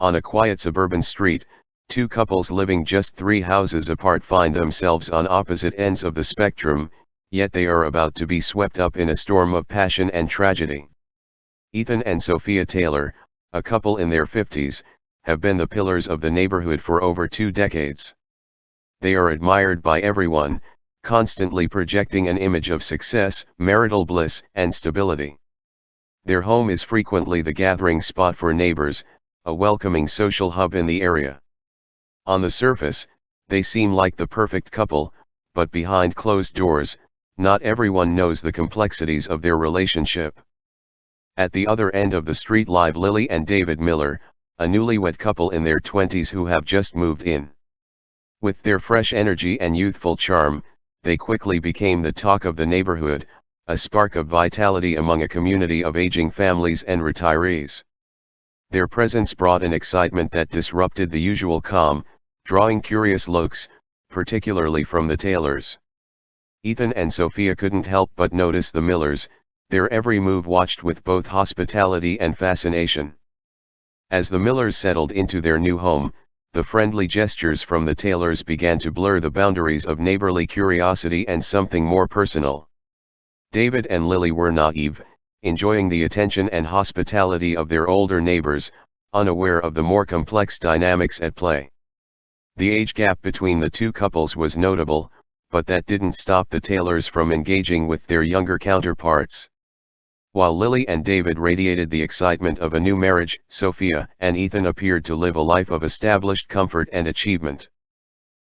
On a quiet suburban street, two couples living just 3 houses apart find themselves on opposite ends of the spectrum, yet they are about to be swept up in a storm of passion and tragedy. Ethan and Sophia Taylor, a couple in their 50s, have been the pillars of the neighborhood for over 2 decades. They are admired by everyone, constantly projecting an image of success, marital bliss, and stability. Their home is frequently the gathering spot for neighbors, a welcoming social hub in the area. On the surface, they seem like the perfect couple, but behind closed doors, not everyone knows the complexities of their relationship. At the other end of the street live Lily and David Miller, a newlywed couple in their 20s who have just moved in. With their fresh energy and youthful charm, they quickly became the talk of the neighborhood, a spark of vitality among a community of aging families and retirees. Their presence brought an excitement that disrupted the usual calm, drawing curious looks, particularly from the Taylors. Ethan and Sophia couldn't help but notice the Millers, their every move watched with both hospitality and fascination. As the Millers settled into their new home, the friendly gestures from the Taylors began to blur the boundaries of neighborly curiosity and something more personal. David and Lily were naive, enjoying the attention and hospitality of their older neighbors, unaware of the more complex dynamics at play. The age gap between the two couples was notable, but that didn't stop the Taylors from engaging with their younger counterparts. While Lily and David radiated the excitement of a new marriage, Sophia and Ethan appeared to live a life of established comfort and achievement.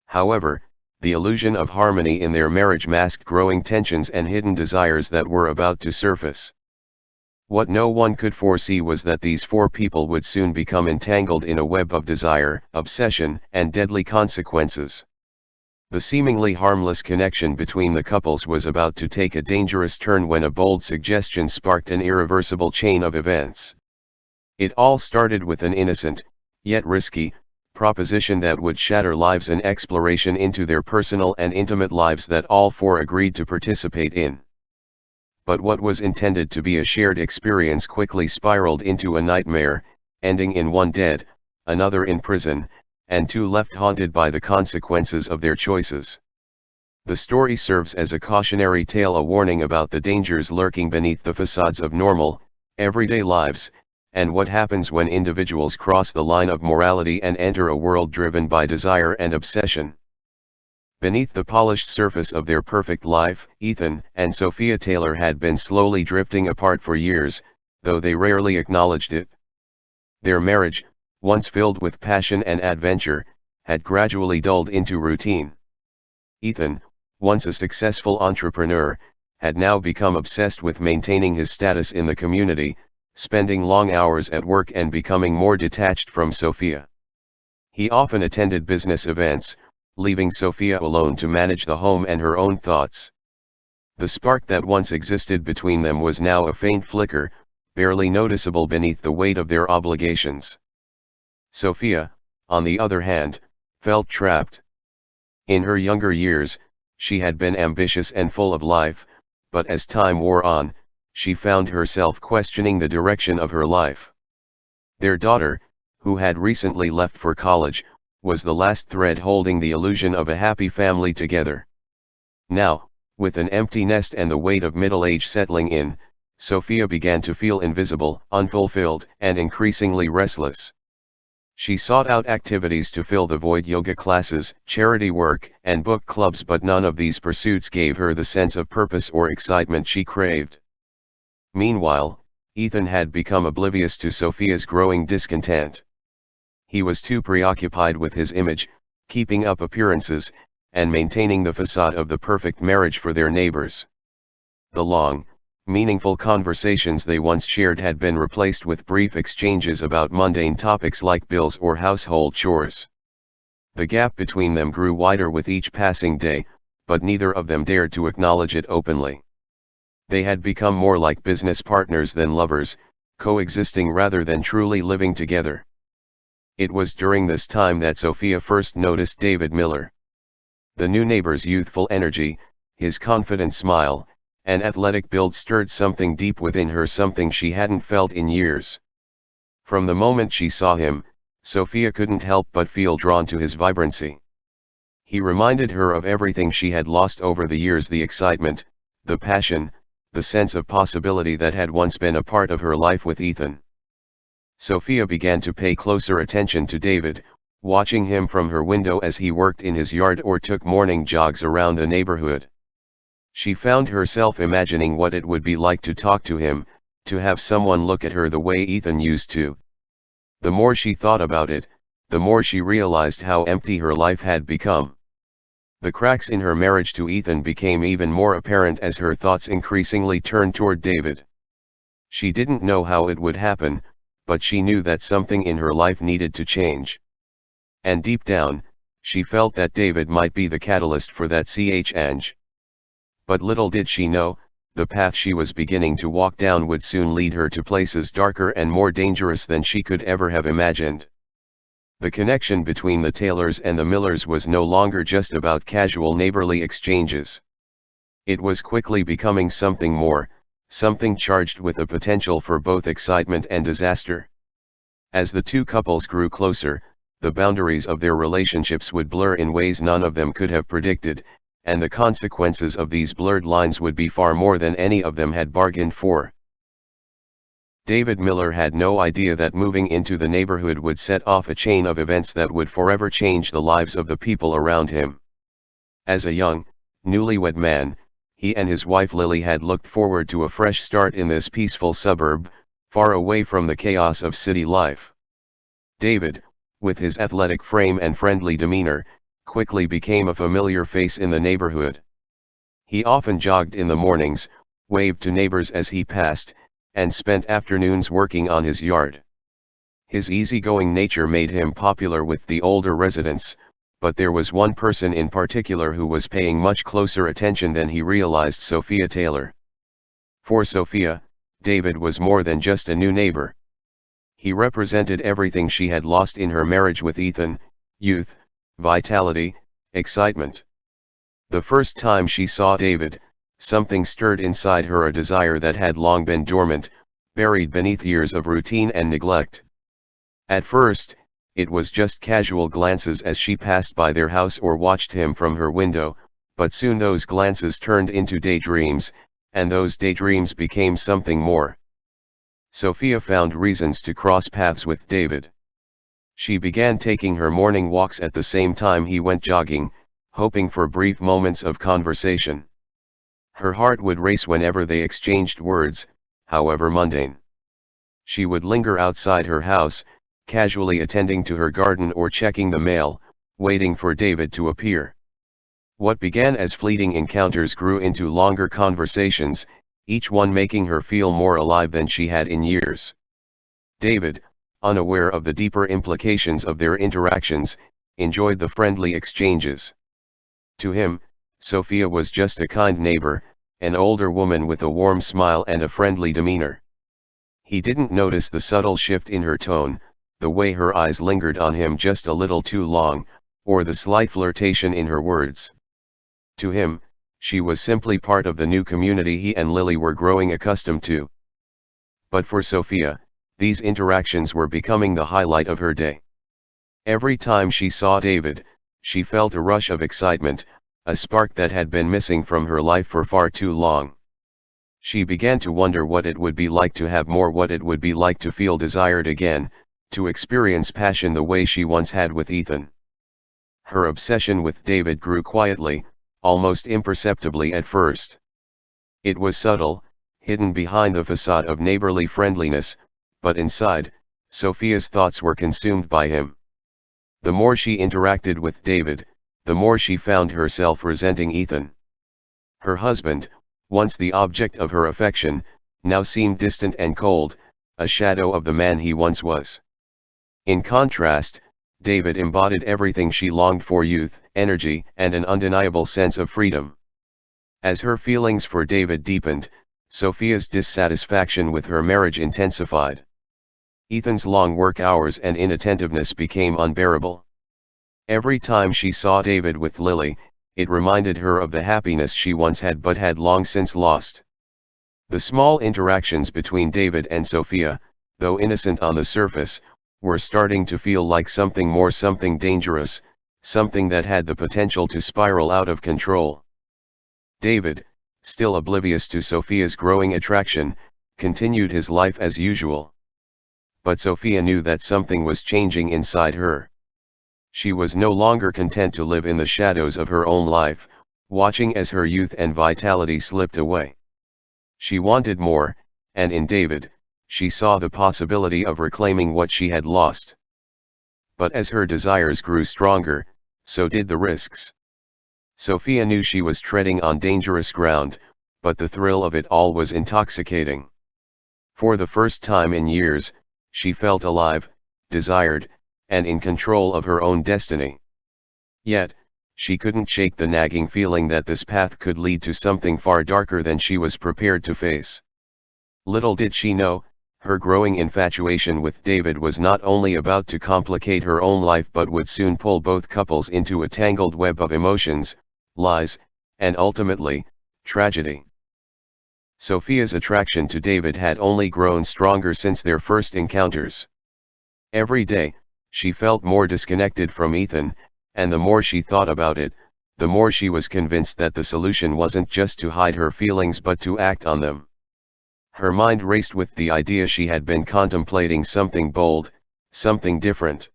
However, the illusion of harmony in their marriage masked growing tensions and hidden desires that were about to surface. What no one could foresee was that these 4 people would soon become entangled in a web of desire, obsession, and deadly consequences. The seemingly harmless connection between the couples was about to take a dangerous turn when a bold suggestion sparked an irreversible chain of events. It all started with an innocent, yet risky, proposition that would shatter lives, an exploration into their personal and intimate lives that all 4 agreed to participate in. But what was intended to be a shared experience quickly spiraled into a nightmare, ending in one dead, another in prison, and 2 left haunted by the consequences of their choices. The story serves as a cautionary tale, a warning about the dangers lurking beneath the facades of normal, everyday lives, and what happens when individuals cross the line of morality and enter a world driven by desire and obsession. Beneath the polished surface of their perfect life, Ethan and Sophia Taylor had been slowly drifting apart for years, though they rarely acknowledged it. Their marriage, once filled with passion and adventure, had gradually dulled into routine. Ethan, once a successful entrepreneur, had now become obsessed with maintaining his status in the community, spending long hours at work and becoming more detached from Sophia. He often attended business events, leaving Sophia alone to manage the home and her own thoughts. The spark that once existed between them was now a faint flicker, barely noticeable beneath the weight of their obligations. Sophia, on the other hand, felt trapped. In her younger years, she had been ambitious and full of life, but as time wore on, she found herself questioning the direction of her life. Their daughter, who had recently left for college, was the last thread holding the illusion of a happy family together. Now, with an empty nest and the weight of middle age settling in, Sophia began to feel invisible, unfulfilled, and increasingly restless. She sought out activities to fill the void: yoga classes, charity work, and book clubs, but none of these pursuits gave her the sense of purpose or excitement she craved. Meanwhile, Ethan had become oblivious to Sophia's growing discontent. He was too preoccupied with his image, keeping up appearances, and maintaining the facade of the perfect marriage for their neighbors. The long, meaningful conversations they once shared had been replaced with brief exchanges about mundane topics like bills or household chores. The gap between them grew wider with each passing day, but neither of them dared to acknowledge it openly. They had become more like business partners than lovers, coexisting rather than truly living together. It was during this time that Sophia first noticed David Miller. The new neighbor's youthful energy, his confident smile, and athletic build stirred something deep within her, something she hadn't felt in years. From the moment she saw him, Sophia couldn't help but feel drawn to his vibrancy. He reminded her of everything she had lost over the years: the excitement, the passion, the sense of possibility that had once been a part of her life with Ethan. Sophia began to pay closer attention to David, watching him from her window as he worked in his yard or took morning jogs around the neighborhood. She found herself imagining what it would be like to talk to him, to have someone look at her the way Ethan used to. The more she thought about it, the more she realized how empty her life had become. The cracks in her marriage to Ethan became even more apparent as her thoughts increasingly turned toward David. She didn't know how it would happen, but she knew that something in her life needed to change. And deep down, she felt that David might be the catalyst for that change. But little did she know, the path she was beginning to walk down would soon lead her to places darker and more dangerous than she could ever have imagined. The connection between the Taylors and the Millers was no longer just about casual neighborly exchanges. It was quickly becoming something more, something charged with a potential for both excitement and disaster. As the two couples grew closer, the boundaries of their relationships would blur in ways none of them could have predicted, and the consequences of these blurred lines would be far more than any of them had bargained for. David Miller had no idea that moving into the neighborhood would set off a chain of events that would forever change the lives of the people around him. As a young, newlywed man, he and his wife Lily had looked forward to a fresh start in this peaceful suburb, far away from the chaos of city life. David, with his athletic frame and friendly demeanor, quickly became a familiar face in the neighborhood. He often jogged in the mornings, waved to neighbors as he passed, and spent afternoons working on his yard. His easygoing nature made him popular with the older residents, but there was one person in particular who was paying much closer attention than he realized: Sophia Taylor. For Sophia, David was more than just a new neighbor. He represented everything she had lost in her marriage with Ethan: youth, vitality, excitement. The first time she saw David, something stirred inside her, a desire that had long been dormant, buried beneath years of routine and neglect. At first, it was just casual glances as she passed by their house or watched him from her window, but soon those glances turned into daydreams, and those daydreams became something more. Sophia found reasons to cross paths with David. She began taking her morning walks at the same time he went jogging, hoping for brief moments of conversation. Her heart would race whenever they exchanged words, however mundane. She would linger outside her house, casually attending to her garden or checking the mail, waiting for David to appear. What began as fleeting encounters grew into longer conversations, each one making her feel more alive than she had in years. David, unaware of the deeper implications of their interactions, enjoyed the friendly exchanges. To him, Sophia was just a kind neighbor, an older woman with a warm smile and a friendly demeanor. He didn't notice the subtle shift in her tone, the way her eyes lingered on him just a little too long, or the slight flirtation in her words. To him, she was simply part of the new community he and Lily were growing accustomed to. But for Sophia, these interactions were becoming the highlight of her day. Every time she saw David, she felt a rush of excitement, a spark that had been missing from her life for far too long. She began to wonder what it would be like to have more, what it would be like to feel desired again, to experience passion the way she once had with Ethan. Her obsession with David grew quietly, almost imperceptibly at first. It was subtle, hidden behind the facade of neighborly friendliness, but inside, Sophia's thoughts were consumed by him. The more she interacted with David, the more she found herself resenting Ethan. Her husband, once the object of her affection, now seemed distant and cold, a shadow of the man he once was. In contrast, David embodied everything she longed for: youth, energy, and an undeniable sense of freedom. As her feelings for David deepened, Sophia's dissatisfaction with her marriage intensified. Ethan's long work hours and inattentiveness became unbearable. Every time she saw David with Lily, it reminded her of the happiness she once had but had long since lost. The small interactions between David and Sophia, though innocent on the surface, were starting to feel like something more, something dangerous, something that had the potential to spiral out of control. David, still oblivious to Sophia's growing attraction, continued his life as usual. But Sophia knew that something was changing inside her. She was no longer content to live in the shadows of her own life, watching as her youth and vitality slipped away. She wanted more, and in David, she saw the possibility of reclaiming what she had lost. But as her desires grew stronger, so did the risks. Sophia knew she was treading on dangerous ground, but the thrill of it all was intoxicating. For the first time in years, she felt alive, desired, and in control of her own destiny. Yet, she couldn't shake the nagging feeling that this path could lead to something far darker than she was prepared to face. Little did she know, her growing infatuation with David was not only about to complicate her own life but would soon pull both couples into a tangled web of emotions, lies, and ultimately, tragedy. Sophia's attraction to David had only grown stronger since their first encounters. Every day, she felt more disconnected from Ethan, and the more she thought about it, the more she was convinced that the solution wasn't just to hide her feelings but to act on them. Her mind raced with the idea she had been contemplating something bold, something different.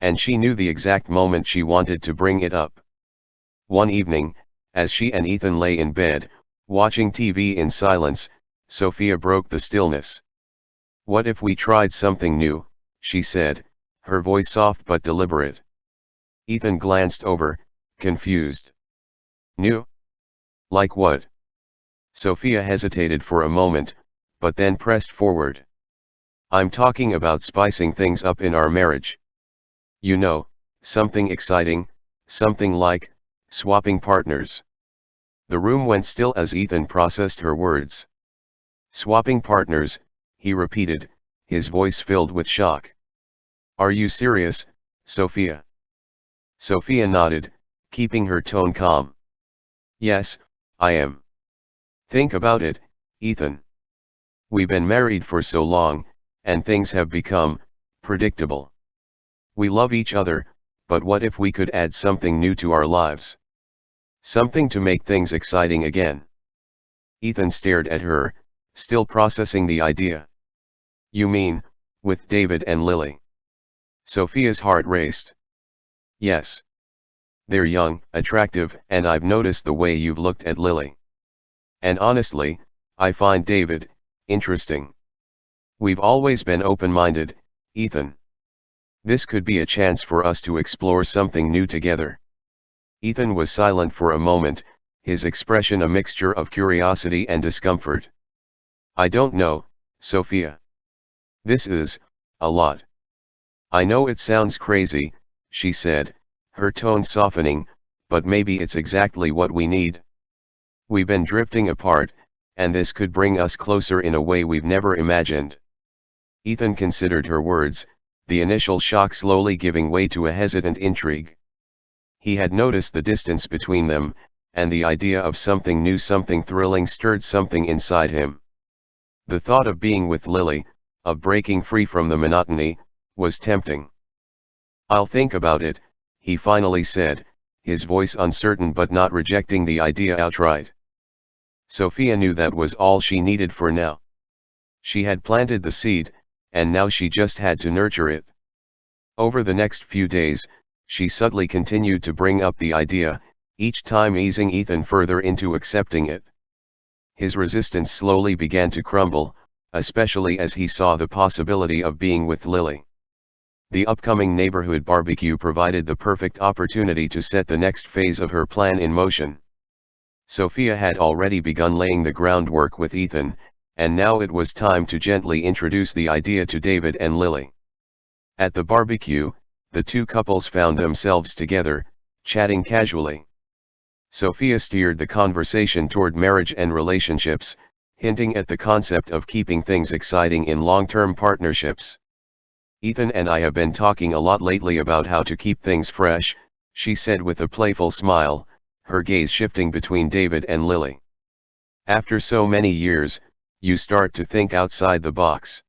And she knew the exact moment she wanted to bring it up. One evening, as she and Ethan lay in bed, watching TV in silence, Sophia broke the stillness. "What if we tried something new?" she said, her voice soft but deliberate. Ethan glanced over, confused. "New? Like what?" Sophia hesitated for a moment, but then pressed forward. "I'm talking about spicing things up in our marriage. You know, something exciting, something like swapping partners." The room went still as Ethan processed her words. "Swapping partners," he repeated, his voice filled with shock. "Are you serious, Sophia?" Sophia nodded, keeping her tone calm. "Yes, I am. Think about it, Ethan. We've been married for so long, and things have become predictable. We love each other, but what if we could add something new to our lives? Something to make things exciting again?" Ethan stared at her, still processing the idea. "You mean, with David and Lily?" Sophia's heart raced. "Yes. They're young, attractive, and I've noticed the way you've looked at Lily. And honestly, I find David interesting. We've always been open-minded, Ethan. This could be a chance for us to explore something new together." Ethan was silent for a moment, his expression a mixture of curiosity and discomfort. "I don't know, Sophia. This is a lot. I know it sounds crazy," she said, her tone softening, "but maybe it's exactly what we need. We've been drifting apart, and this could bring us closer in a way we've never imagined." Ethan considered her words, the initial shock slowly giving way to a hesitant intrigue. He had noticed the distance between them, and the idea of something new, something thrilling stirred something inside him. The thought of being with Lily, of breaking free from the monotony, was tempting. "I'll think about it," he finally said, his voice uncertain but not rejecting the idea outright. Sophia knew that was all she needed for now. She had planted the seed, and now she just had to nurture it. Over the next few days, she subtly continued to bring up the idea, each time easing Ethan further into accepting it. His resistance slowly began to crumble, especially as he saw the possibility of being with Lily. The upcoming neighborhood barbecue provided the perfect opportunity to set the next phase of her plan in motion. Sophia had already begun laying the groundwork with Ethan, and now it was time to gently introduce the idea to David and Lily. At the barbecue, the two couples found themselves together, chatting casually. Sophia steered the conversation toward marriage and relationships, hinting at the concept of keeping things exciting in long-term partnerships. "Ethan and I have been talking a lot lately about how to keep things fresh," she said with a playful smile, her gaze shifting between David and Lily. "After so many years, you start to think outside the box."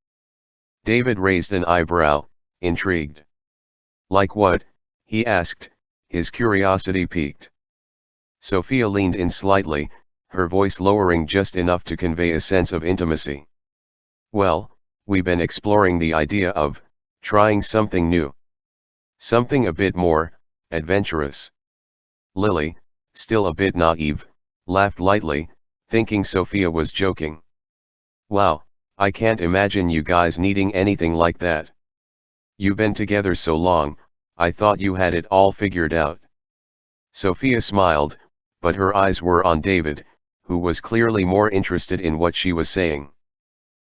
David raised an eyebrow, intrigued. Like what? He asked, his curiosity piqued. Sophia leaned in slightly, her voice lowering just enough to convey a sense of intimacy. Well, we've been exploring the idea of trying something new. Something a bit more adventurous. Lily, still a bit naive, laughed lightly, thinking Sophia was joking. Wow, I can't imagine you guys needing anything like that. You've been together so long, I thought you had it all figured out. Sophia smiled, but her eyes were on David, who was clearly more interested in what she was saying.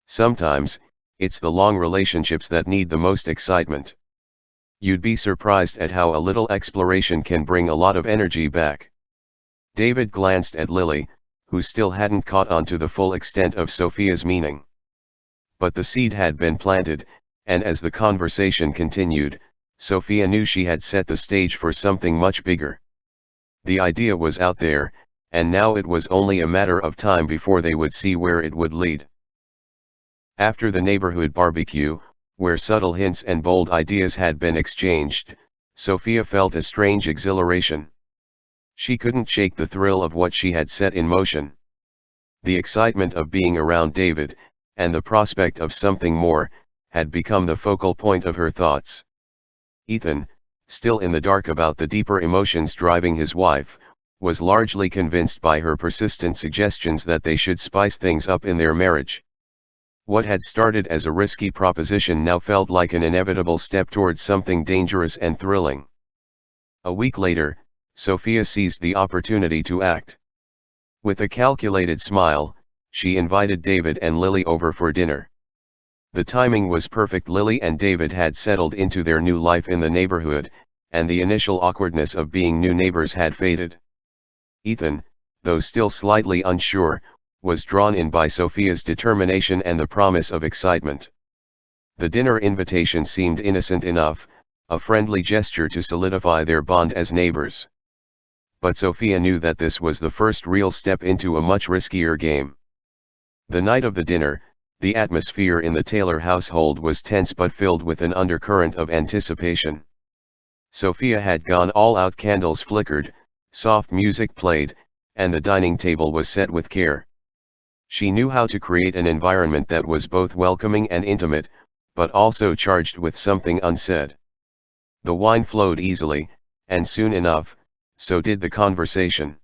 Sometimes, it's the long relationships that need the most excitement. You'd be surprised at how a little exploration can bring a lot of energy back. David glanced at Lily, who still hadn't caught on to the full extent of Sophia's meaning. But the seed had been planted, and as the conversation continued, Sophia knew she had set the stage for something much bigger. The idea was out there, and now it was only a matter of time before they would see where it would lead. After the neighborhood barbecue, where subtle hints and bold ideas had been exchanged, Sophia felt a strange exhilaration. She couldn't shake the thrill of what she had set in motion. The excitement of being around David, and the prospect of something more, had become the focal point of her thoughts. Ethan, still in the dark about the deeper emotions driving his wife, was largely convinced by her persistent suggestions that they should spice things up in their marriage. What had started as a risky proposition now felt like an inevitable step towards something dangerous and thrilling. A week later, Sophia seized the opportunity to act. With a calculated smile, she invited David and Lily over for dinner. The timing was perfect. Lily and David had settled into their new life in the neighborhood, and the initial awkwardness of being new neighbors had faded. Ethan, though still slightly unsure, was drawn in by Sophia's determination and the promise of excitement. The dinner invitation seemed innocent enough, a friendly gesture to solidify their bond as neighbors. But Sophia knew that this was the first real step into a much riskier game. The night of the dinner, the atmosphere in the Taylor household was tense but filled with an undercurrent of anticipation. Sophia had gone all out. Candles flickered, soft music played, and the dining table was set with care. She knew how to create an environment that was both welcoming and intimate, but also charged with something unsaid. The wine flowed easily, and soon enough, so did the conversation.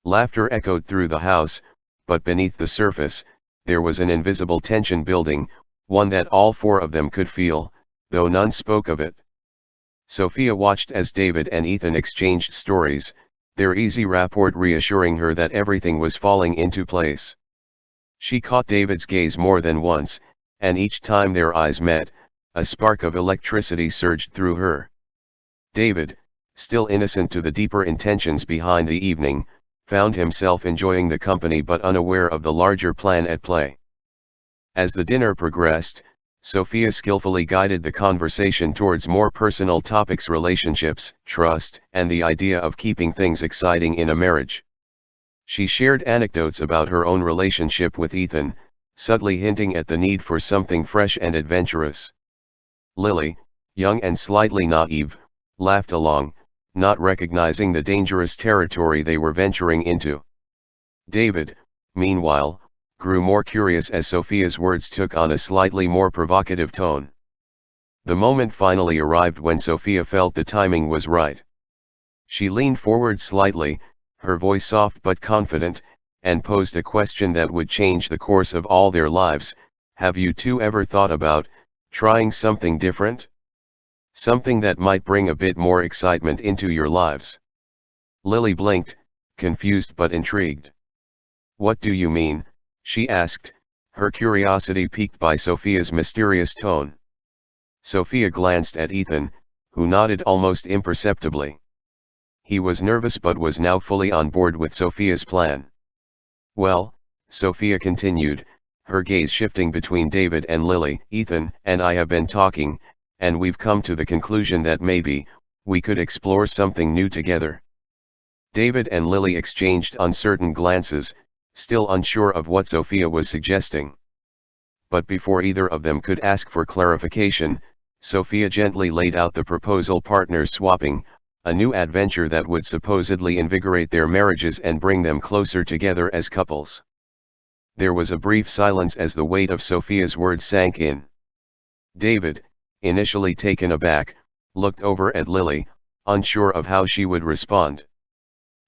Laughter echoed through the house, but beneath the surface, there was an invisible tension building, one that all four of them could feel, though none spoke of it. Sophia watched as David and Ethan exchanged stories, their easy rapport reassuring her that everything was falling into place. She caught David's gaze more than once, and each time their eyes met, a spark of electricity surged through her. David, still innocent to the deeper intentions behind the evening, found himself enjoying the company but unaware of the larger plan at play. As the dinner progressed, Sophia skillfully guided the conversation towards more personal topics: relationships, trust, and the idea of keeping things exciting in a marriage. She shared anecdotes about her own relationship with Ethan, subtly hinting at the need for something fresh and adventurous. Lily, young and slightly naive, laughed along, not recognizing the dangerous territory they were venturing into. David, meanwhile, grew more curious as Sophia's words took on a slightly more provocative tone. The moment finally arrived when Sophia felt the timing was right. She leaned forward slightly, her voice soft but confident, and posed a question that would change the course of all their lives. Have you two ever thought about trying something different? Something that might bring a bit more excitement into your lives? Lily blinked, confused but intrigued. What do you mean? She asked, her curiosity piqued by Sophia's mysterious tone. Sophia glanced at Ethan, who nodded almost imperceptibly. He was nervous but was now fully on board with Sophia's plan. Well, Sophia continued, her gaze shifting between David and Lily, Ethan and I have been talking, and we've come to the conclusion that maybe we could explore something new together. David and Lily exchanged uncertain glances, still unsure of what Sophia was suggesting. But before either of them could ask for clarification, Sophia gently laid out the proposal: partner swapping, a new adventure that would supposedly invigorate their marriages and bring them closer together as couples. There was a brief silence as the weight of Sophia's words sank in. David, initially taken aback, looked over at Lily, unsure of how she would respond.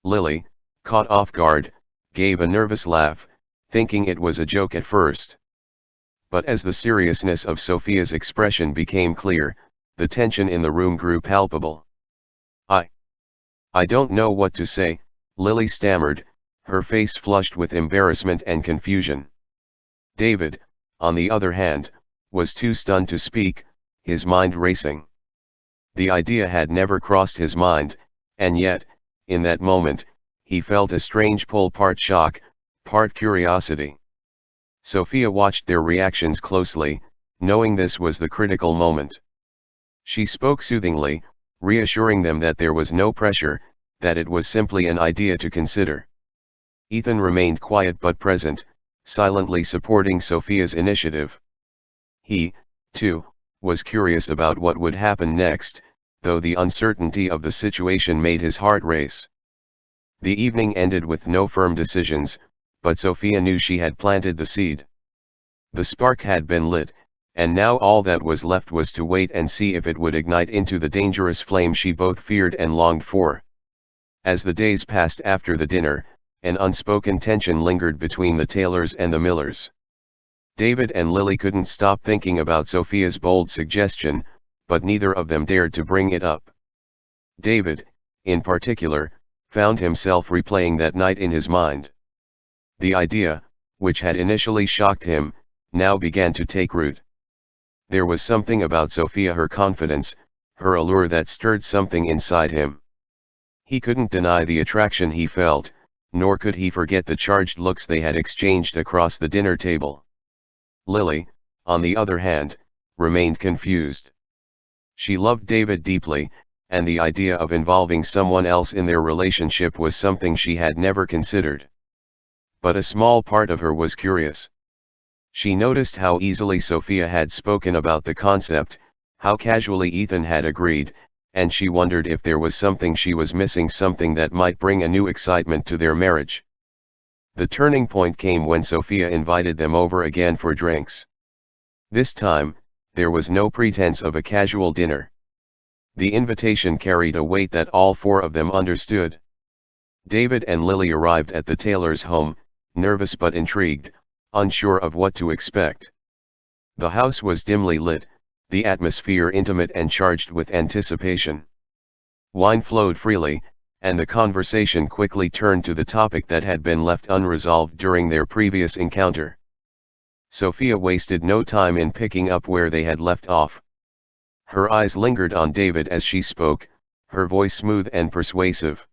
Lily, caught off guard, gave a nervous laugh, thinking it was a joke at first. But as the seriousness of Sophia's expression became clear, the tension in the room grew palpable. I don't know what to say," Lily stammered, her face flushed with embarrassment and confusion. David, on the other hand, was too stunned to speak, his mind racing. The idea had never crossed his mind, and yet, in that moment, he felt a strange pull, part shock, part curiosity. Sophia watched their reactions closely, knowing this was the critical moment. She spoke soothingly, reassuring them that there was no pressure, that it was simply an idea to consider. Ethan remained quiet but present, silently supporting Sophia's initiative. He, too, was curious about what would happen next, though the uncertainty of the situation made his heart race. The evening ended with no firm decisions, but Sophia knew she had planted the seed. The spark had been lit, and now all that was left was to wait and see if it would ignite into the dangerous flame she both feared and longed for. As the days passed after the dinner, an unspoken tension lingered between the Taylors and the Millers. David and Lily couldn't stop thinking about Sophia's bold suggestion, but neither of them dared to bring it up. David, in particular, found himself replaying that night in his mind. The idea, which had initially shocked him, now began to take root. There was something about Sophia, her confidence, her allure, that stirred something inside him. He couldn't deny the attraction he felt, nor could he forget the charged looks they had exchanged across the dinner table. Lily, on the other hand, remained confused. She loved David deeply, and the idea of involving someone else in their relationship was something she had never considered. But a small part of her was curious. She noticed how easily Sophia had spoken about the concept, how casually Ethan had agreed, and she wondered if there was something she was missing, something that might bring a new excitement to their marriage. The turning point came when Sophia invited them over again for drinks. This time, there was no pretense of a casual dinner. The invitation carried a weight that all four of them understood. David and Lily arrived at the Taylors' home, nervous but intrigued, unsure of what to expect. The house was dimly lit, the atmosphere intimate and charged with anticipation. Wine flowed freely, and the conversation quickly turned to the topic that had been left unresolved during their previous encounter. Sophia wasted no time in picking up where they had left off. Her eyes lingered on David as she spoke, her voice smooth and persuasive.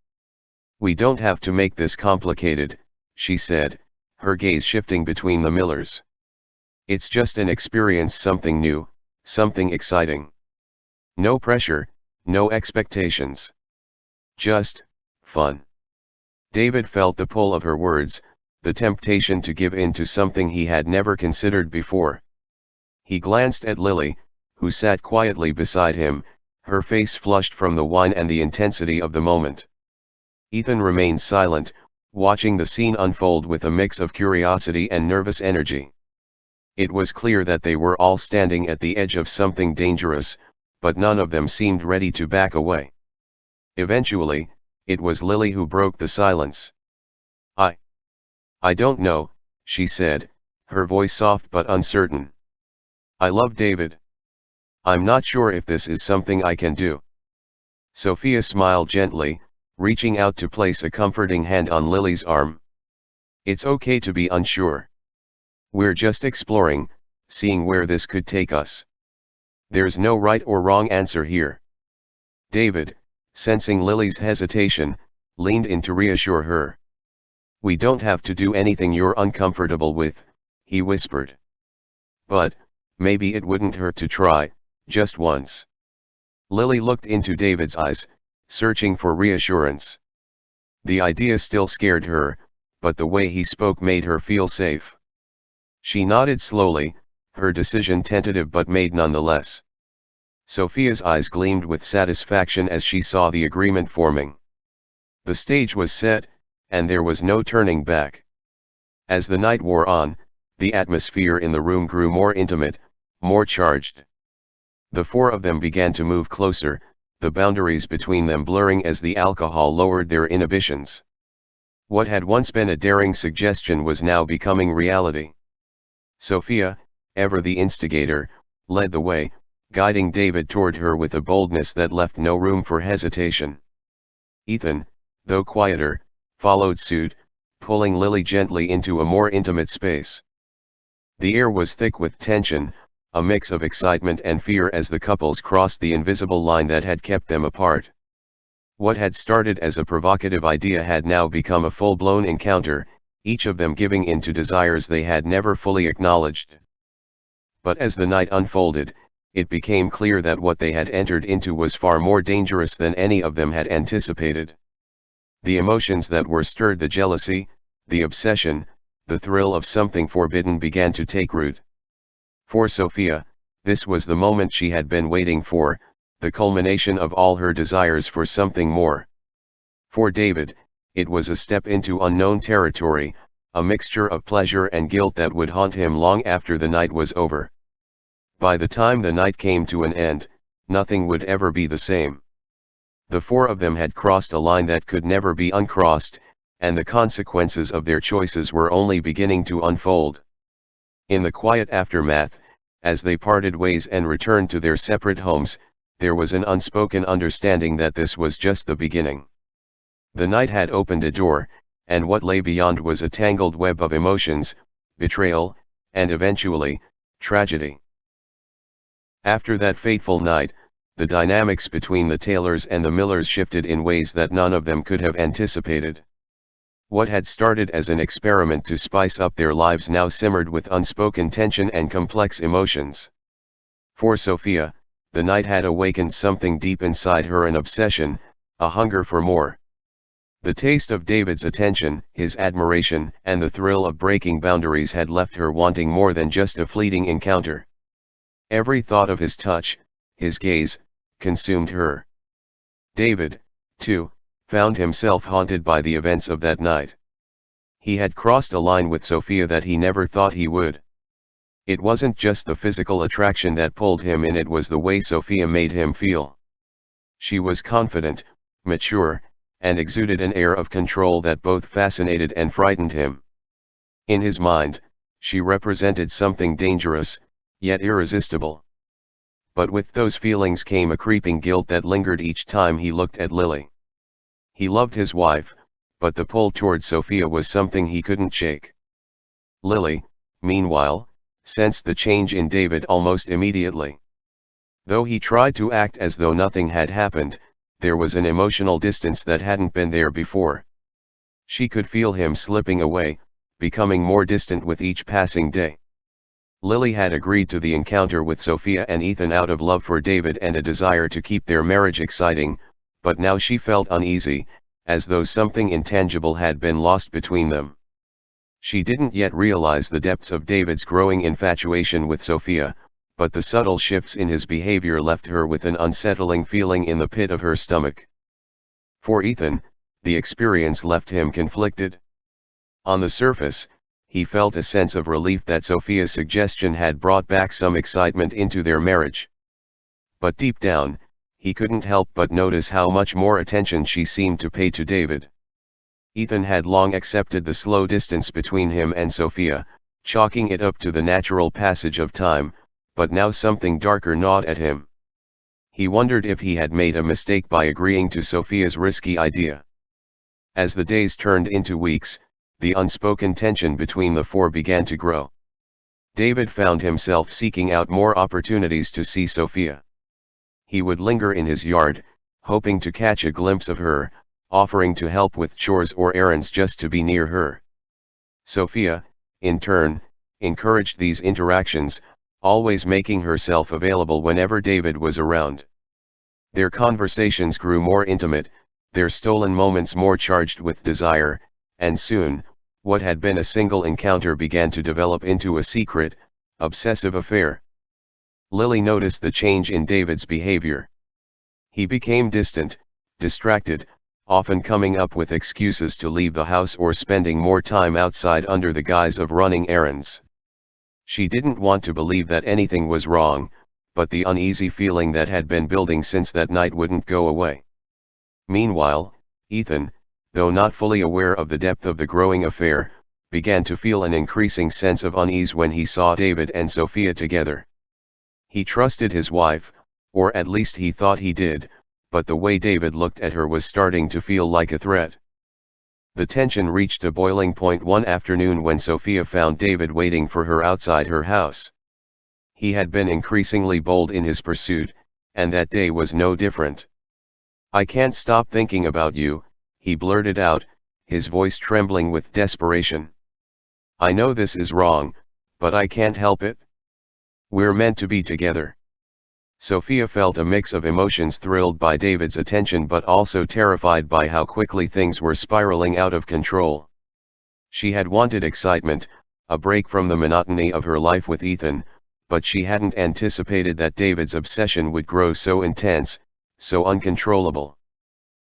"We don't have to make this complicated," she said, her gaze shifting between the Millers. "It's just an experience, something new, something exciting. No pressure, no expectations. Just fun." David felt the pull of her words, the temptation to give in to something he had never considered before. He glanced at Lily, who sat quietly beside him, her face flushed from the wine and the intensity of the moment. Ethan remained silent, watching the scene unfold with a mix of curiosity and nervous energy. It was clear that they were all standing at the edge of something dangerous, but none of them seemed ready to back away. Eventually, it was Lily who broke the silence. I don't know," she said, her voice soft but uncertain. "I love David. I'm not sure if this is something I can do." Sophia smiled gently, reaching out to place a comforting hand on Lily's arm. "It's okay to be unsure. We're just exploring, seeing where this could take us. There's no right or wrong answer here." David, sensing Lily's hesitation, leaned in to reassure her. "We don't have to do anything you're uncomfortable with," he whispered. "But, maybe it wouldn't hurt to try, just once." Lily looked into David's eyes, searching for reassurance. The idea still scared her, but the way he spoke made her feel safe. She nodded slowly, her decision tentative but made nonetheless. Sophia's eyes gleamed with satisfaction as she saw the agreement forming. The stage was set, and there was no turning back. As the night wore on, the atmosphere in the room grew more intimate, more charged. The four of them began to move closer, the boundaries between them blurring as the alcohol lowered their inhibitions. What had once been a daring suggestion was now becoming reality. Sophia, ever the instigator, led the way, guiding David toward her with a boldness that left no room for hesitation. Ethan, though quieter, followed suit, pulling Lily gently into a more intimate space. The air was thick with tension, a mix of excitement and fear as the couples crossed the invisible line that had kept them apart. What had started as a provocative idea had now become a full-blown encounter, each of them giving in to desires they had never fully acknowledged. But as the night unfolded, it became clear that what they had entered into was far more dangerous than any of them had anticipated. The emotions that were stirred, the jealousy, the obsession, the thrill of something forbidden began to take root. For Sophia, this was the moment she had been waiting for, the culmination of all her desires for something more. For David, it was a step into unknown territory, a mixture of pleasure and guilt that would haunt him long after the night was over. By the time the night came to an end, nothing would ever be the same. The four of them had crossed a line that could never be uncrossed, and the consequences of their choices were only beginning to unfold. In the quiet aftermath, as they parted ways and returned to their separate homes, there was an unspoken understanding that this was just the beginning. The night had opened a door, and what lay beyond was a tangled web of emotions, betrayal, and eventually, tragedy. After that fateful night, the dynamics between the Taylors and the Millers shifted in ways that none of them could have anticipated. What had started as an experiment to spice up their lives now simmered with unspoken tension and complex emotions. For Sophia, the night had awakened something deep inside her, an obsession, a hunger for more. The taste of David's attention, his admiration, and the thrill of breaking boundaries had left her wanting more than just a fleeting encounter. Every thought of his touch, his gaze, consumed her. David, too, found himself haunted by the events of that night. He had crossed a line with Sophia that he never thought he would. It wasn't just the physical attraction that pulled him in, it was the way Sophia made him feel. She was confident, mature, and exuded an air of control that both fascinated and frightened him. In his mind, she represented something dangerous, yet irresistible. But with those feelings came a creeping guilt that lingered each time he looked at Lily. He loved his wife, but the pull toward Sophia was something he couldn't shake. Lily, meanwhile, sensed the change in David almost immediately. Though he tried to act as though nothing had happened, there was an emotional distance that hadn't been there before. She could feel him slipping away, becoming more distant with each passing day. Lily had agreed to the encounter with Sophia and Ethan out of love for David and a desire to keep their marriage exciting, but now she felt uneasy, as though something intangible had been lost between them. She didn't yet realize the depths of David's growing infatuation with Sophia, but the subtle shifts in his behavior left her with an unsettling feeling in the pit of her stomach. For Ethan, the experience left him conflicted. On the surface, he felt a sense of relief that Sophia's suggestion had brought back some excitement into their marriage. But deep down, he couldn't help but notice how much more attention she seemed to pay to David. Ethan had long accepted the slow distance between him and Sophia, chalking it up to the natural passage of time, but now something darker gnawed at him. He wondered if he had made a mistake by agreeing to Sophia's risky idea. As the days turned into weeks, the unspoken tension between the four began to grow. David found himself seeking out more opportunities to see Sophia. He would linger in his yard, hoping to catch a glimpse of her, offering to help with chores or errands just to be near her. Sophia, in turn, encouraged these interactions, always making herself available whenever David was around. Their conversations grew more intimate, their stolen moments more charged with desire, and soon, what had been a single encounter began to develop into a secret, obsessive affair. Lily noticed the change in David's behavior. He became distant, distracted, often coming up with excuses to leave the house or spending more time outside under the guise of running errands. She didn't want to believe that anything was wrong, but the uneasy feeling that had been building since that night wouldn't go away. Meanwhile, Ethan, though not fully aware of the depth of the growing affair, began to feel an increasing sense of unease when he saw David and Sophia together. He trusted his wife, or at least he thought he did, but the way David looked at her was starting to feel like a threat. The tension reached a boiling point one afternoon when Sophia found David waiting for her outside her house. He had been increasingly bold in his pursuit, and that day was no different. "I can't stop thinking about you," he blurted out, his voice trembling with desperation. "I know this is wrong, but I can't help it. We're meant to be together." Sophia felt a mix of emotions, thrilled by David's attention but also terrified by how quickly things were spiraling out of control. She had wanted excitement, a break from the monotony of her life with Ethan, but she hadn't anticipated that David's obsession would grow so intense, so uncontrollable.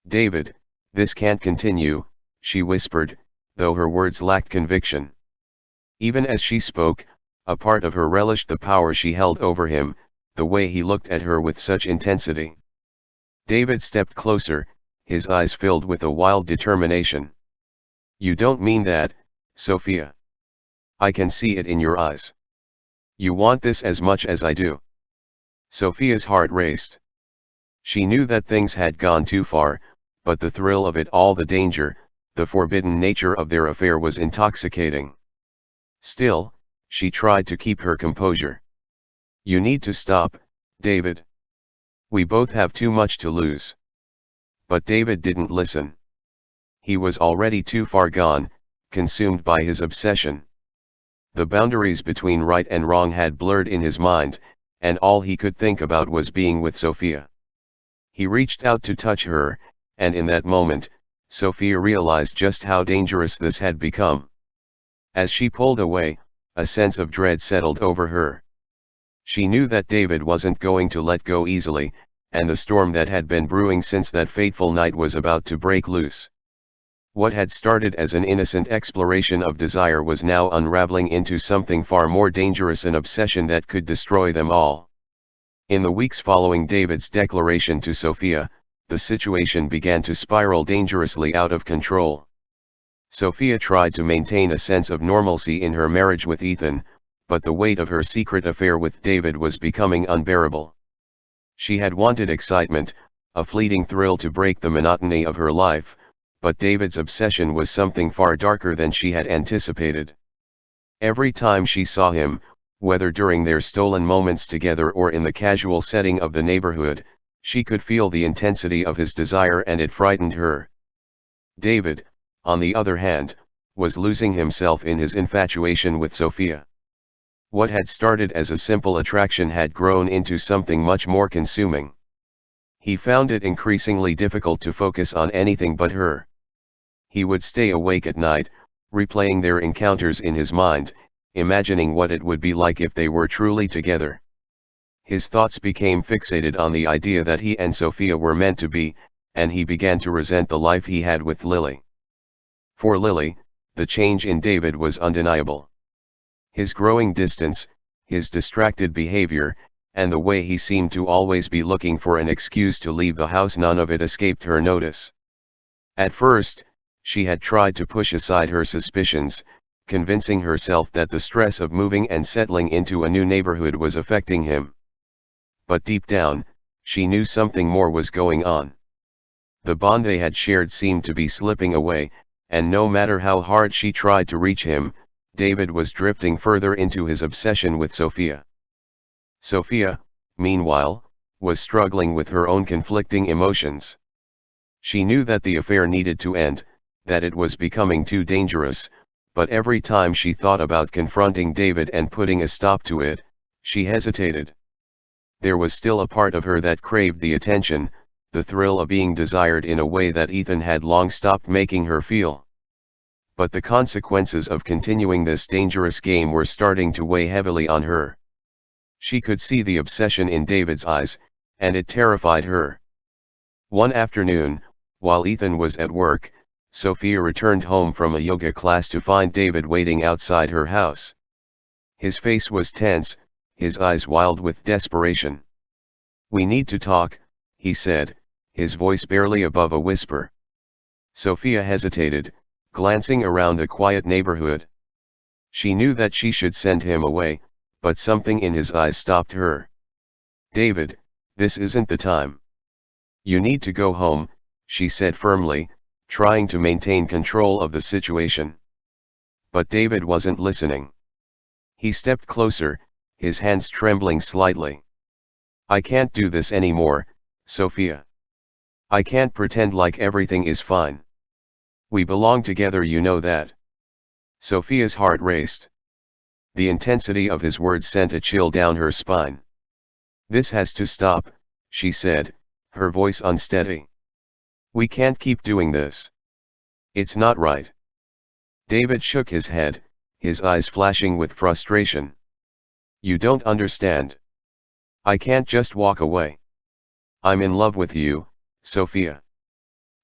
"David, this can't continue," she whispered, though her words lacked conviction. Even as she spoke, a part of her relished the power she held over him, the way he looked at her with such intensity. David stepped closer, his eyes filled with a wild determination. "You don't mean that, Sophia. I can see it in your eyes. You want this as much as I do." Sophia's heart raced. She knew that things had gone too far, but the thrill of it all, the danger, the forbidden nature of their affair was intoxicating. Still, she tried to keep her composure. "You need to stop, David. We both have too much to lose." But David didn't listen. He was already too far gone, consumed by his obsession. The boundaries between right and wrong had blurred in his mind, and all he could think about was being with Sophia. He reached out to touch her, and in that moment, Sophia realized just how dangerous this had become. As she pulled away, a sense of dread settled over her. She knew that David wasn't going to let go easily, and the storm that had been brewing since that fateful night was about to break loose. What had started as an innocent exploration of desire was now unraveling into something far more dangerous, an obsession that could destroy them all. In the weeks following David's declaration to Sophia, the situation began to spiral dangerously out of control. Sophia tried to maintain a sense of normalcy in her marriage with Ethan, but the weight of her secret affair with David was becoming unbearable. She had wanted excitement, a fleeting thrill to break the monotony of her life, but David's obsession was something far darker than she had anticipated. Every time she saw him, whether during their stolen moments together or in the casual setting of the neighborhood, she could feel the intensity of his desire, and it frightened her. David, on the other hand, was losing himself in his infatuation with Sophia. What had started as a simple attraction had grown into something much more consuming. He found it increasingly difficult to focus on anything but her. He would stay awake at night, replaying their encounters in his mind, imagining what it would be like if they were truly together. His thoughts became fixated on the idea that he and Sophia were meant to be, and he began to resent the life he had with Lily. For Lily, the change in David was undeniable. His growing distance, his distracted behavior, and the way he seemed to always be looking for an excuse to leave the house, none of it escaped her notice. At first, she had tried to push aside her suspicions, convincing herself that the stress of moving and settling into a new neighborhood was affecting him. But deep down, she knew something more was going on. The bond they had shared seemed to be slipping away, and no matter how hard she tried to reach him, David was drifting further into his obsession with Sophia. Sophia, meanwhile, was struggling with her own conflicting emotions. She knew that the affair needed to end, that it was becoming too dangerous, but every time she thought about confronting David and putting a stop to it, she hesitated. There was still a part of her that craved the attention, the thrill of being desired in a way that Ethan had long stopped making her feel. But the consequences of continuing this dangerous game were starting to weigh heavily on her. She could see the obsession in David's eyes, and it terrified her. One afternoon, while Ethan was at work, Sophia returned home from a yoga class to find David waiting outside her house. His face was tense, his eyes wild with desperation. "We need to talk," he said, his voice barely above a whisper. Sophia hesitated, glancing around the quiet neighborhood. She knew that she should send him away, but something in his eyes stopped her. "David, this isn't the time. You need to go home," she said firmly, trying to maintain control of the situation. But David wasn't listening. He stepped closer, his hands trembling slightly. "I can't do this anymore, Sophia. I can't pretend like everything is fine. We belong together, you know that." Sophia's heart raced. The intensity of his words sent a chill down her spine. "This has to stop," she said, her voice unsteady. "We can't keep doing this. It's not right." David shook his head, his eyes flashing with frustration. "You don't understand. I can't just walk away. I'm in love with you, Sophia.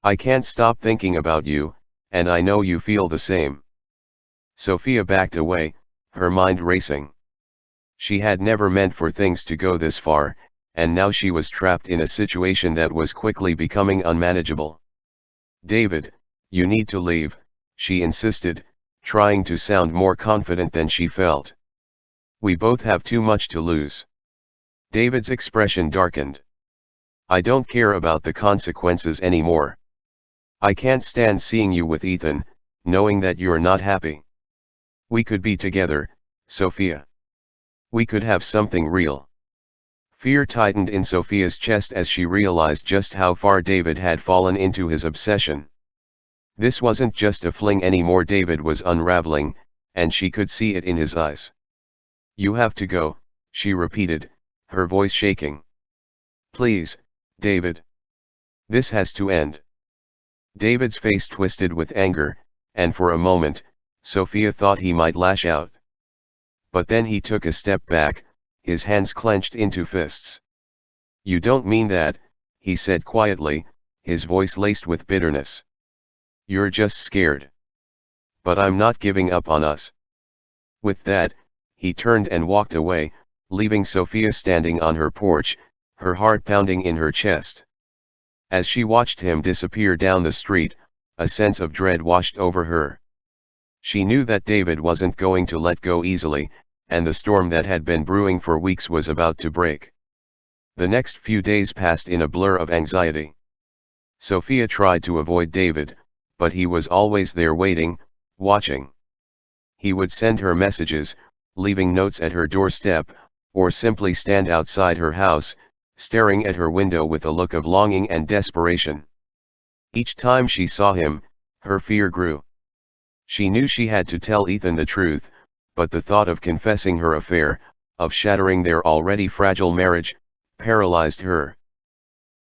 I can't stop thinking about you, and I know you feel the same." Sophia backed away, her mind racing. She had never meant for things to go this far, and now she was trapped in a situation that was quickly becoming unmanageable. "David, you need to leave," she insisted, trying to sound more confident than she felt. "We both have too much to lose." David's expression darkened. "I don't care about the consequences anymore. I can't stand seeing you with Ethan, knowing that you're not happy. We could be together, Sophia. We could have something real." Fear tightened in Sophia's chest as she realized just how far David had fallen into his obsession. This wasn't just a fling anymore. David was unraveling, and she could see it in his eyes. "You have to go," she repeated, her voice shaking. "Please, David. This has to end." David's face twisted with anger, and for a moment, Sophia thought he might lash out. But then he took a step back, his hands clenched into fists. "You don't mean that," he said quietly, his voice laced with bitterness. "You're just scared. But I'm not giving up on us." With that, he turned and walked away, leaving Sophia standing on her porch, her heart pounding in her chest. As she watched him disappear down the street, a sense of dread washed over her. She knew that David wasn't going to let go easily, and the storm that had been brewing for weeks was about to break. The next few days passed in a blur of anxiety. Sophia tried to avoid David, but he was always there waiting, watching. He would send her messages, leaving notes at her doorstep, or simply stand outside her house, staring at her window with a look of longing and desperation. Each time she saw him, her fear grew. She knew she had to tell Ethan the truth, but the thought of confessing her affair, of shattering their already fragile marriage, paralyzed her.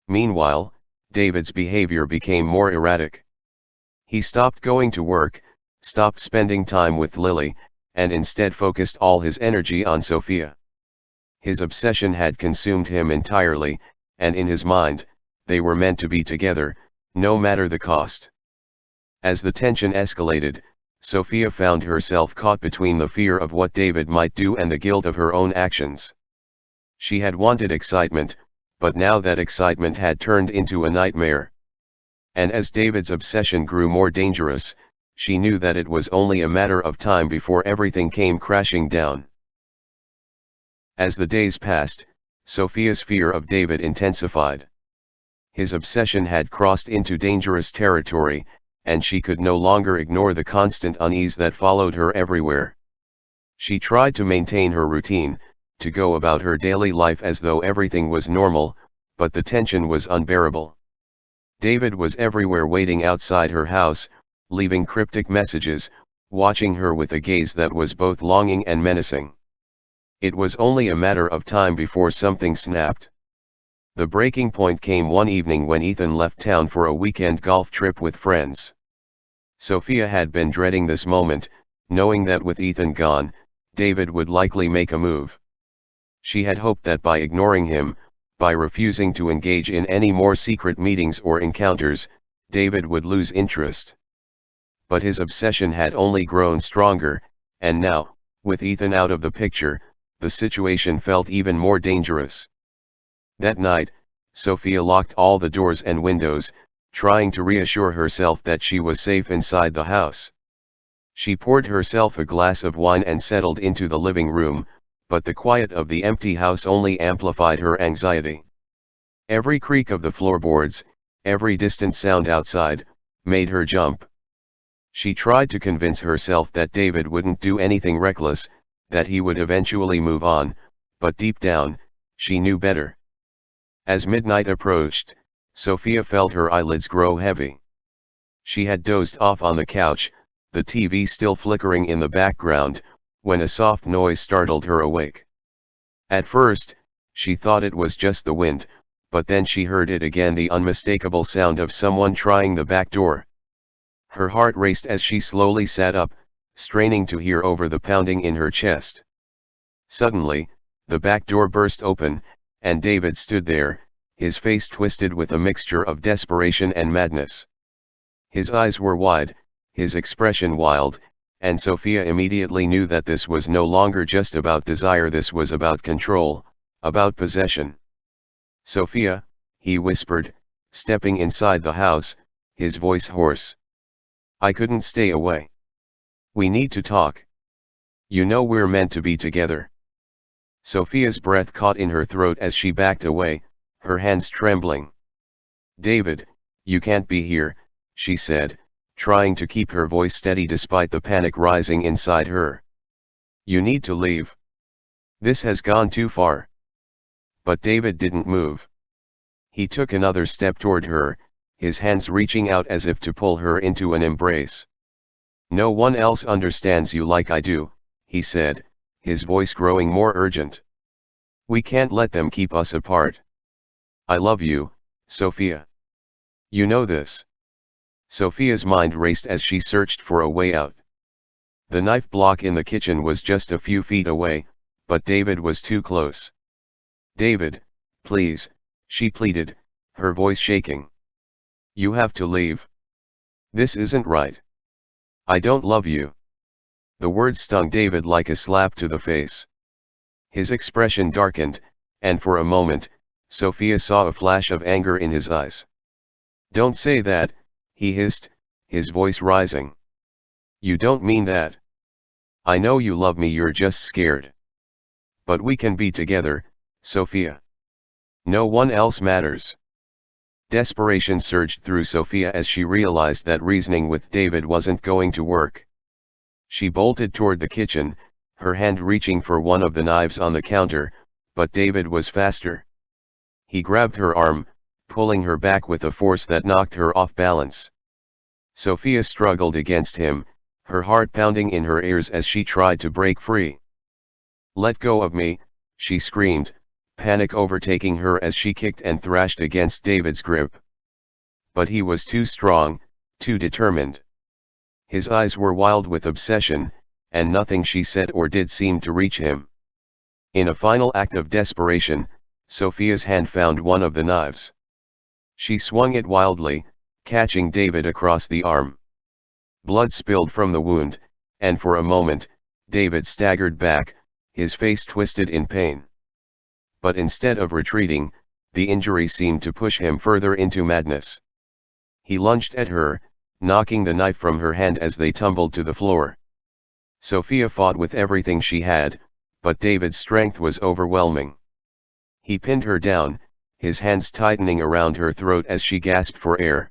Meanwhile, David's behavior became more erratic. He stopped going to work, stopped spending time with Lily, and instead focused all his energy on Sophia. His obsession had consumed him entirely, and in his mind, they were meant to be together, no matter the cost. As the tension escalated, Sophia found herself caught between the fear of what David might do and the guilt of her own actions. She had wanted excitement, but now that excitement had turned into a nightmare. And as David's obsession grew more dangerous, she knew that it was only a matter of time before everything came crashing down. As the days passed, Sophia's fear of David intensified. His obsession had crossed into dangerous territory, and she could no longer ignore the constant unease that followed her everywhere. She tried to maintain her routine, to go about her daily life as though everything was normal, but the tension was unbearable. David was everywhere, waiting outside her house, leaving cryptic messages, watching her with a gaze that was both longing and menacing. It was only a matter of time before something snapped. The breaking point came one evening when Ethan left town for a weekend golf trip with friends. Sophia had been dreading this moment, knowing that with Ethan gone, David would likely make a move. She had hoped that by ignoring him, by refusing to engage in any more secret meetings or encounters, David would lose interest. But his obsession had only grown stronger, and now, with Ethan out of the picture, the situation felt even more dangerous. That night, Sophia locked all the doors and windows, trying to reassure herself that she was safe inside the house. She poured herself a glass of wine and settled into the living room, but the quiet of the empty house only amplified her anxiety. Every creak of the floorboards, every distant sound outside, made her jump. She tried to convince herself that David wouldn't do anything reckless, that he would eventually move on, but deep down, she knew better. As midnight approached, Sophia felt her eyelids grow heavy. She had dozed off on the couch, the TV still flickering in the background, when a soft noise startled her awake. At first, she thought it was just the wind, but then she heard it again, the unmistakable sound of someone trying the back door. Her heart raced as she slowly sat up, straining to hear over the pounding in her chest. Suddenly, the back door burst open, and David stood there, his face twisted with a mixture of desperation and madness. His eyes were wide, his expression wild, and Sophia immediately knew that this was no longer just about desire, this was about control, about possession. "Sophia," he whispered, stepping inside the house, his voice hoarse. "I couldn't stay away. We need to talk. You know we're meant to be together." Sophia's breath caught in her throat as she backed away, her hands trembling. "David, you can't be here," she said, trying to keep her voice steady despite the panic rising inside her. "You need to leave. This has gone too far." But David didn't move. He took another step toward her, his hands reaching out as if to pull her into an embrace. "No one else understands you like I do," he said, his voice growing more urgent. "We can't let them keep us apart. I love you, Sophia. You know this." Sophia's mind raced as she searched for a way out. The knife block in the kitchen was just a few feet away, but David was too close. "David, please," she pleaded, her voice shaking. "You have to leave. This isn't right. I don't love you." The words stung David like a slap to the face. His expression darkened, and for a moment, Sophia saw a flash of anger in his eyes. "Don't say that," he hissed, his voice rising. "You don't mean that. I know you love me, you're just scared. But we can be together, Sophia. No one else matters." Desperation surged through Sophia as she realized that reasoning with David wasn't going to work. She bolted toward the kitchen, her hand reaching for one of the knives on the counter, but David was faster. He grabbed her arm, pulling her back with a force that knocked her off balance. Sophia struggled against him, her heart pounding in her ears as she tried to break free. "Let go of me," she screamed, panic overtaking her as she kicked and thrashed against David's grip. But he was too strong, too determined. His eyes were wild with obsession, and nothing she said or did seemed to reach him. In a final act of desperation, Sophia's hand found one of the knives. She swung it wildly, catching David across the arm. Blood spilled from the wound, and for a moment, David staggered back, his face twisted in pain. But instead of retreating, the injury seemed to push him further into madness. He lunged at her, knocking the knife from her hand as they tumbled to the floor. Sophia fought with everything she had, but David's strength was overwhelming. He pinned her down, his hands tightening around her throat as she gasped for air.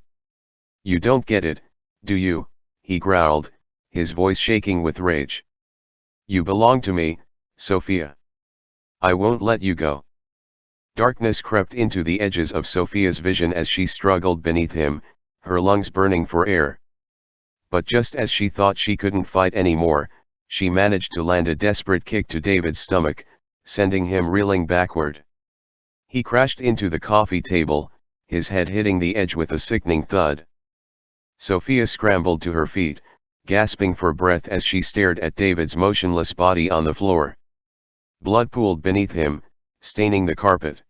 "You don't get it, do you?" he growled, his voice shaking with rage. "You belong to me, Sophia. I won't let you go." Darkness crept into the edges of Sophia's vision as she struggled beneath him, her lungs burning for air. But just as she thought she couldn't fight anymore, she managed to land a desperate kick to David's stomach, sending him reeling backward. He crashed into the coffee table, his head hitting the edge with a sickening thud. Sophia scrambled to her feet, gasping for breath as she stared at David's motionless body on the floor. Blood pooled beneath him, staining the carpet.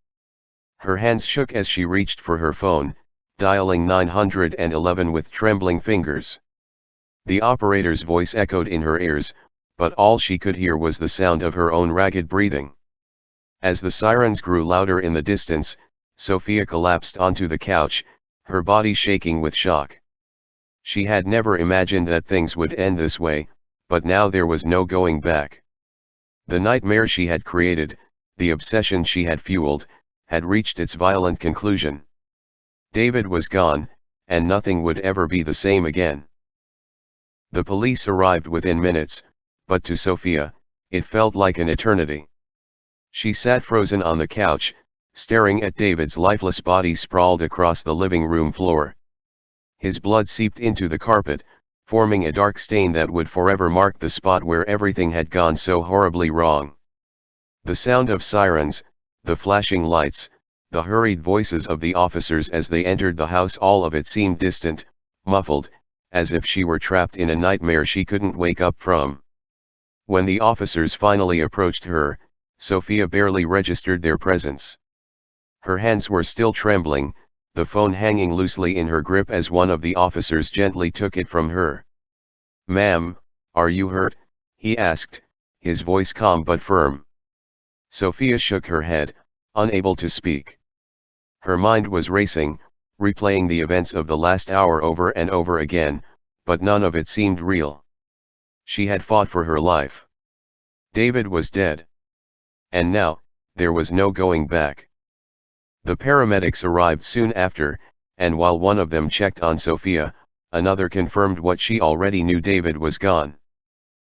Her hands shook as she reached for her phone, dialing 911 with trembling fingers. The operator's voice echoed in her ears, but all she could hear was the sound of her own ragged breathing. As the sirens grew louder in the distance, Sophia collapsed onto the couch, her body shaking with shock. She had never imagined that things would end this way, but now there was no going back. The nightmare she had created, the obsession she had fueled, had reached its violent conclusion. David was gone, and nothing would ever be the same again. The police arrived within minutes, but to Sophia, it felt like an eternity. She sat frozen on the couch, staring at David's lifeless body sprawled across the living room floor. His blood seeped into the carpet, forming a dark stain that would forever mark the spot where everything had gone so horribly wrong. The sound of sirens, the flashing lights, the hurried voices of the officers as they entered the house, all of it seemed distant, muffled, as if she were trapped in a nightmare she couldn't wake up from. When the officers finally approached her, Sophia barely registered their presence. Her hands were still trembling, the phone hanging loosely in her grip as one of the officers gently took it from her. "Ma'am, are you hurt?" he asked, his voice calm but firm. Sophia shook her head, unable to speak. Her mind was racing, replaying the events of the last hour over and over again, but none of it seemed real. She had fought for her life. David was dead. And now, there was no going back. The paramedics arrived soon after, and while one of them checked on Sophia, another confirmed what she already knew: David was gone.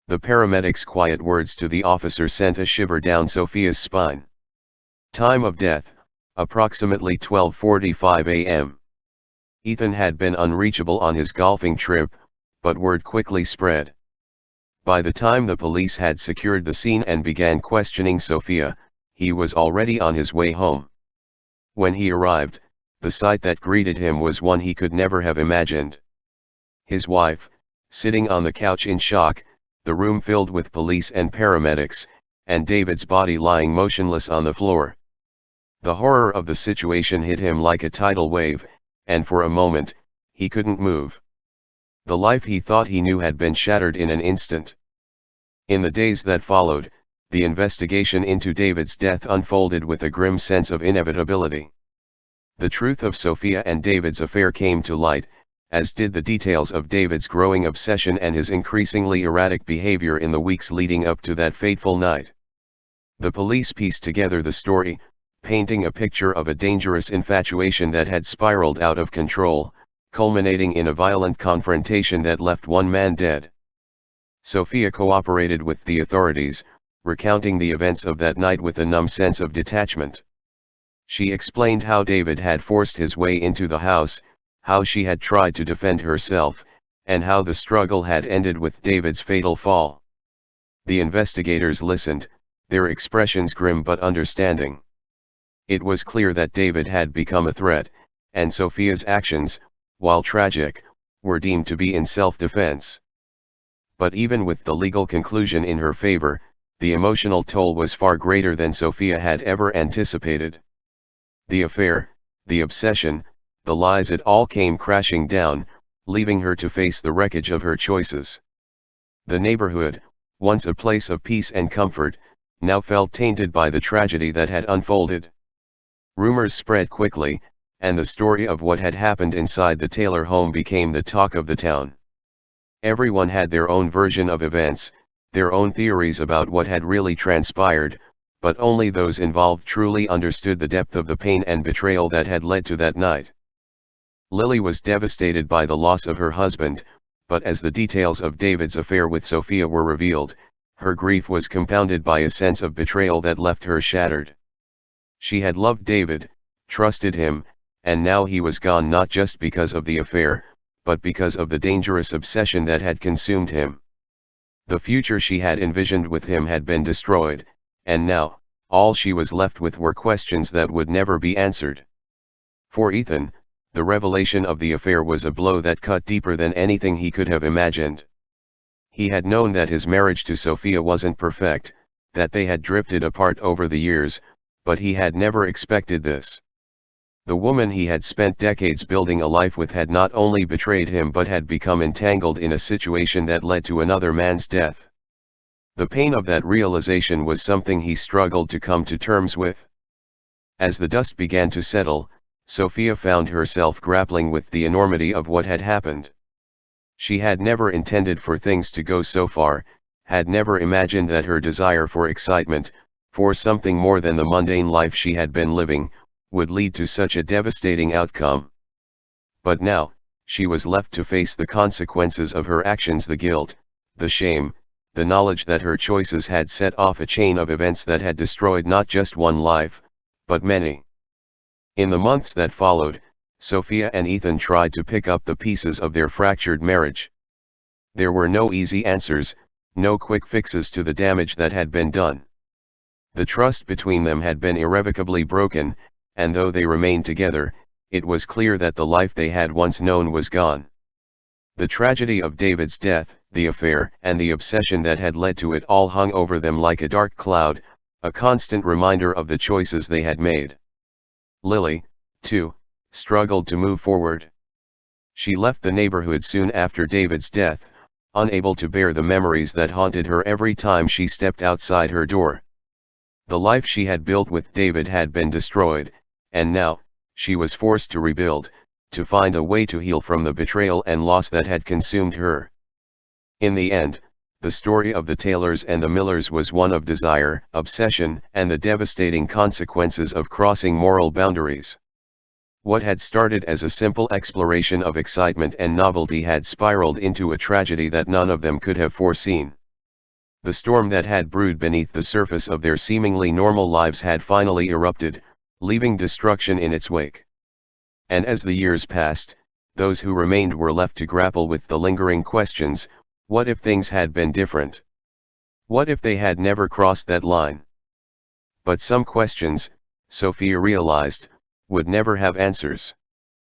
The paramedics' quiet words to the officer sent a shiver down Sophia's spine. Time of death, approximately 12:45 a.m. Ethan had been unreachable on his golfing trip, but word quickly spread. By the time the police had secured the scene and began questioning Sophia, he was already on his way home. When he arrived, the sight that greeted him was one he could never have imagined. His wife, sitting on the couch in shock, the room filled with police and paramedics, and David's body lying motionless on the floor. The horror of the situation hit him like a tidal wave, and for a moment, he couldn't move. The life he thought he knew had been shattered in an instant. In the days that followed, the investigation into David's death unfolded with a grim sense of inevitability. The truth of Sophia and David's affair came to light, as did the details of David's growing obsession and his increasingly erratic behavior in the weeks leading up to that fateful night. The police pieced together the story, painting a picture of a dangerous infatuation that had spiraled out of control, culminating in a violent confrontation that left one man dead. Sophia cooperated with the authorities, recounting the events of that night with a numb sense of detachment. She explained how David had forced his way into the house, how she had tried to defend herself, and how the struggle had ended with David's fatal fall. The investigators listened, their expressions grim but understanding. It was clear that David had become a threat, and Sophia's actions, while tragic, were deemed to be in self-defense. But even with the legal conclusion in her favor, the emotional toll was far greater than Sophia had ever anticipated. The affair, the obsession, the lies, it all came crashing down, leaving her to face the wreckage of her choices. The neighborhood, once a place of peace and comfort, now felt tainted by the tragedy that had unfolded. Rumors spread quickly, and the story of what had happened inside the Taylor home became the talk of the town. Everyone had their own version of events, their own theories about what had really transpired, but only those involved truly understood the depth of the pain and betrayal that had led to that night. Lily was devastated by the loss of her husband, but as the details of David's affair with Sophia were revealed, her grief was compounded by a sense of betrayal that left her shattered. She had loved David, trusted him, and now he was gone, not just because of the affair, but because of the dangerous obsession that had consumed him. The future she had envisioned with him had been destroyed, and now, all she was left with were questions that would never be answered. For Ethan, the revelation of the affair was a blow that cut deeper than anything he could have imagined. He had known that his marriage to Sophia wasn't perfect, that they had drifted apart over the years, but he had never expected this. The woman he had spent decades building a life with had not only betrayed him but had become entangled in a situation that led to another man's death. The pain of that realization was something he struggled to come to terms with. As the dust began to settle, Sophia found herself grappling with the enormity of what had happened. She had never intended for things to go so far, had never imagined that her desire for excitement, for something more than the mundane life she had been living, would lead to such a devastating outcome. But now, she was left to face the consequences of her actions, the guilt, the shame, the knowledge that her choices had set off a chain of events that had destroyed not just one life, but many. In the months that followed, Sophia and Ethan tried to pick up the pieces of their fractured marriage. There were no easy answers, no quick fixes to the damage that had been done. The trust between them had been irrevocably broken, and though they remained together, it was clear that the life they had once known was gone. The tragedy of David's death, the affair, and the obsession that had led to it all hung over them like a dark cloud, a constant reminder of the choices they had made. Lily, too, struggled to move forward. She left the neighborhood soon after David's death, unable to bear the memories that haunted her every time she stepped outside her door. The life she had built with David had been destroyed, and now, she was forced to rebuild, to find a way to heal from the betrayal and loss that had consumed her. In the end, the story of the Taylors and the Millers was one of desire, obsession, and the devastating consequences of crossing moral boundaries. What had started as a simple exploration of excitement and novelty had spiraled into a tragedy that none of them could have foreseen. The storm that had brewed beneath the surface of their seemingly normal lives had finally erupted, leaving destruction in its wake. And as the years passed, those who remained were left to grapple with the lingering questions: what if things had been different? What if they had never crossed that line? But some questions, Sophia realized, would never have answers.